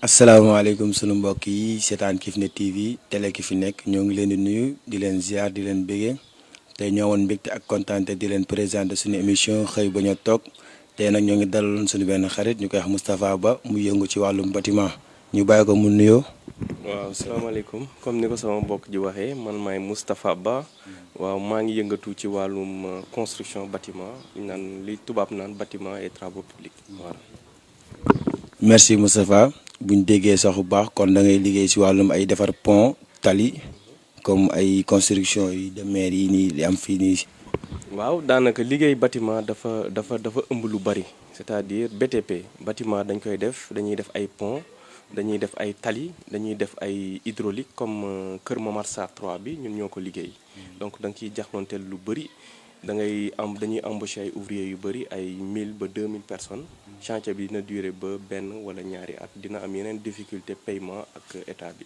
asalaamaaleykum sunu mbokk yi seetaan Kifne TV télé ki fi nekk ñoo ngi leen di nuyu di leen ziar di leen bége tey ñoo woon mbégte ak kontaante di leen présenter suñu émission xëy bañ a toog tey nag ñoo ngi dalaloon suñu benn xarit ñu koy wax Moustapha Ba mu yëngu ci wàllum bâtiment ñu bàyyi ko mu nuyoo. waaw salaamaaleykum comme ni ko sama mbokk ji waxee man maay Moustapha Ba waaw maa ngi yëngatu ci wàllum construction bâtiment naan li tubaab naan bâtiment et travaux publics voilà. merci Moustapha buñ déggee sax bu baax kon da ngay liggéey si wàllum ay defar pont tali comme ay construction yi de maire yi nii li am fii nii. waaw daanaka liggéey bâtiment dafa ëmb lu bari c'est-à-dire BTP bâtiment dañ koy def dañuy def ay pont dañuy def ay tali dañuy def ay hydraulique comme Kër Momar Sarr 3 bi ñun ñoo ko liggéey donc da nga ciy jaxloonteel lu bari dañuy embaucher ay ouvriers yu bari ay 1000 ba 2000 personnes chantier bi dina durer ba benn wala ñaari at dina am yeneen difficulté paiement ak état bi.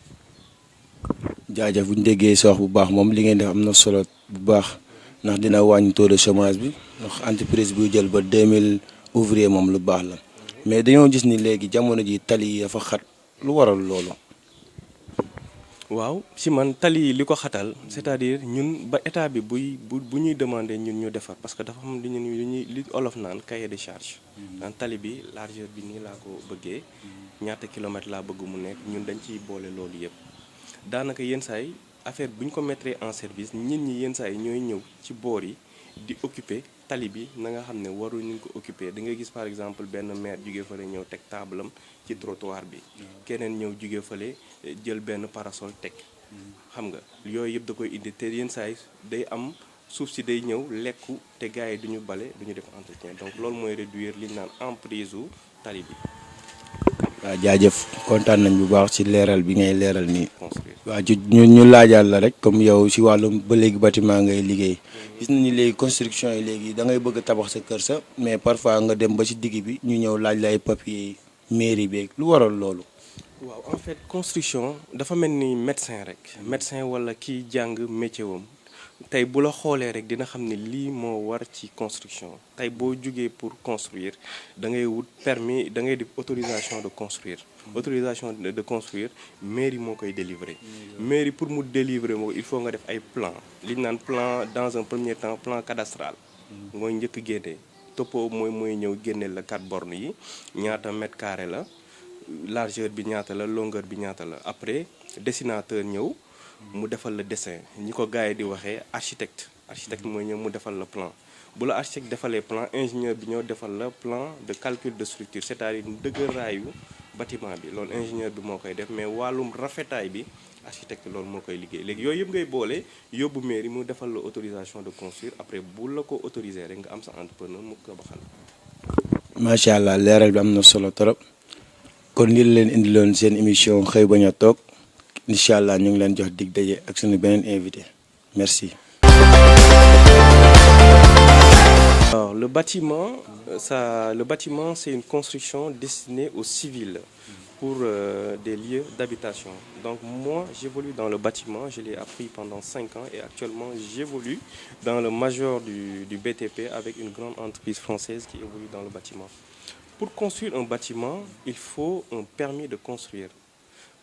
jaajëf bu ñu déggee si wax bu baax moom li ngeen def am na solo bu baax ndax dina wàññi taux de chômage bi ndax entreprise buy jël ba 2000 ouvriers moom lu baax la mais dañoo gis ni léegi jamono ji tali yi dafa xat lu waral loolu. waaw si man tali yi li ko xatal c'est-à-dire ñun ba état bi bu ñuy demander ñun ñu defar parce que dafa xam li olof naan cahier de charge. naan tali bi largeur bi nii laa ko bëggee ñaata kilomètres laa bëgg mu nekk ñun dañ ciy boole loolu yëpp daanaka yenn saa yi affaire bu ñu ko mettre en service nit ñi yenn saa yi ñooy ñëw ci boor yi di occuper tali bi na nga xam ne waruñu ko occuper da ngay gis par exemple benn maire jugee fële ñëw teg table am ci trottoir bi keneen ñëw jugee fële jël benn parasol teg xam nga yooyu yëpp da koy indi te yenn saa yi day am suuf si day ñëw lekku te gars yi duñu bale duñu def entretien donc loolu mooy réduire li ñu naan emprise u tali bi. waaw jaajëf kontaan nañ bu baax ci leeral bi ngay leeral nii. waaw ñu laajaal la rek comme yow ci wàllum ba léegi bâtiment ngay liggéey gis nañu léegi construction yi léegi da ngay bëgg a tabax sa kër sa mais parfois nga dem ba ci digg bi ñu ñëw laaj la ay papier mairie beeg lu waral loolu. waaw en fait construction dafa mel ni médecin rek médecin wala kiy jàng métier wam tey bu la xoolee rek dina xam ne lii moo war ci construction tey boo jugee pour construire da ngay wut permis da ngay def autorisation de construire autorisation de construire mairie moo koy délivrer mairie pour mu délivrer moo il faut nga def ay plan li ñu naan plan dans un premier temps plan cadastral mooy njëkk génnee topo mooy ñëw génneel la 4 bornes yi ñaata mètre carré la largeur bi ñaata la longueur bi ñaata la après dessinateur ñëw mu defal la dessin ñi ko gars yi di waxee architecte mooy ñëw mu defal la plan bu la architecte defalee plan ingénieur bi ñëw defal la plan de calcul de structure c'est-à-dire dëgëraayu bâtiment bi loolu ingénieur bi moo koy def mais wàllum rafetaay bi architecte loolu moo koy liggéey léegi yooyu yëpp ngay boole yóbbu mairie mu defal la autorisation de construire après bu la ko autoriser rek nga am sa entrepreneur mu ko baxal. macha allah leeral bi am na solo trop kon li leen indiloon seen émission xëy bañ a toog. incha allah ñu ngi leen jox dig daje ak suñu beneen invité merci. Alors le bâtiment c'est une construction destinée aux civils pour des lieux d'habitation. Donc moi j'évolue dans le bâtiment, je l'ai appris pendant 5 ans et actuellement j'évolue dans le major du BTP avec une grande entreprise française qui évolue dans le bâtiment. Pour construire un bâtiment, il faut un permis de construire.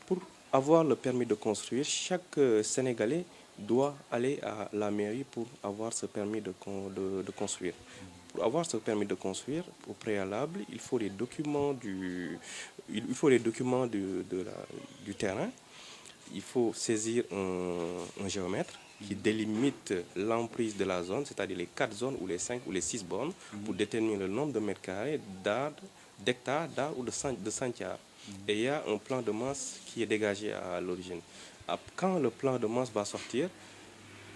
Pour avoir le permis de construire, chaque Sénégalais doit aller à la mairie pour avoir ce permis de construire. Pour avoir ce permis de construire, au préalable, il faut les documents du terrain. Il faut saisir un géomètre qui délimite l'emprise de la zone, c'est-à-dire les 4 zones ou les 5 ou les 6 bornes, pour déterminer le nombre de mètres carrés, d'hectares, ou de centiares. Et il y a un plan de masse qui est dégagé à l'origine. Quand le plan de masse va sortir,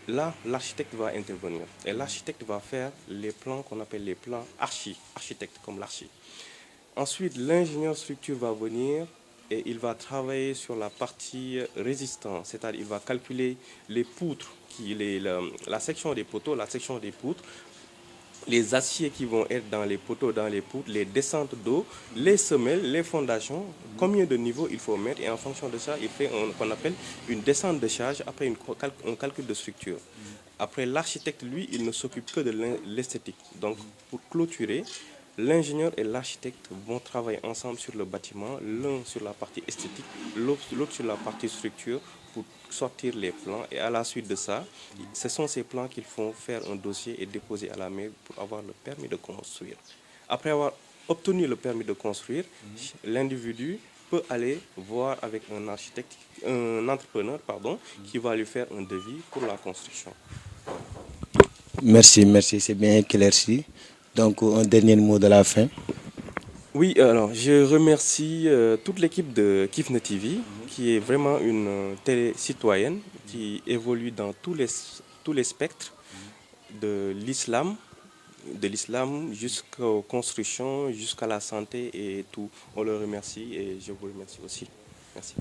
là, l'architecte va intervenir. Et l'architecte va faire les plans qu'on appelle les plans architecte comme l'archi. Ensuite, l'ingénieur structure va venir et il va travailler sur la partie résistance, c'est-à-dire il va calculer les poutres, la section des poteaux, la section des poutres, les aciers qui vont être dans les poteaux, dans les poutres, les descentes d'eau, les semelles, les fondations, combien de niveaux il faut mettre et en fonction de ça, il fait qu'on appelle une descente de charge, après un calcul de structure. Après, l'architecte, lui, il ne s'occupe que de l'esthétique. Donc, pour clôturer, L'ingénieur et l'architecte vont travailler ensemble sur le bâtiment, l'un sur la partie esthétique, l'autre sur la partie structure pour sortir les plans. Et à la suite de ça, ce sont ces plans qu'ils font faire un dossier et déposer à la mairie pour avoir le permis de construire. Après avoir obtenu le permis de construire, l'individu peut aller voir avec un architecte, un entrepreneur, pardon, qui va lui faire un devis pour la construction. Merci, merci, c'est bien éclairci. Donc, un dernier mot de la fin. Oui, alors je remercie toute l'équipe de Kifne TV, qui est vraiment une télé citoyenne qui évolue dans tous les spectres de l'islam, jusqu'aux constructions, jusqu'à la santé et tout. On le remercie et je vous remercie aussi. Merci.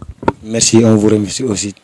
Merci, on vous remercie aussi.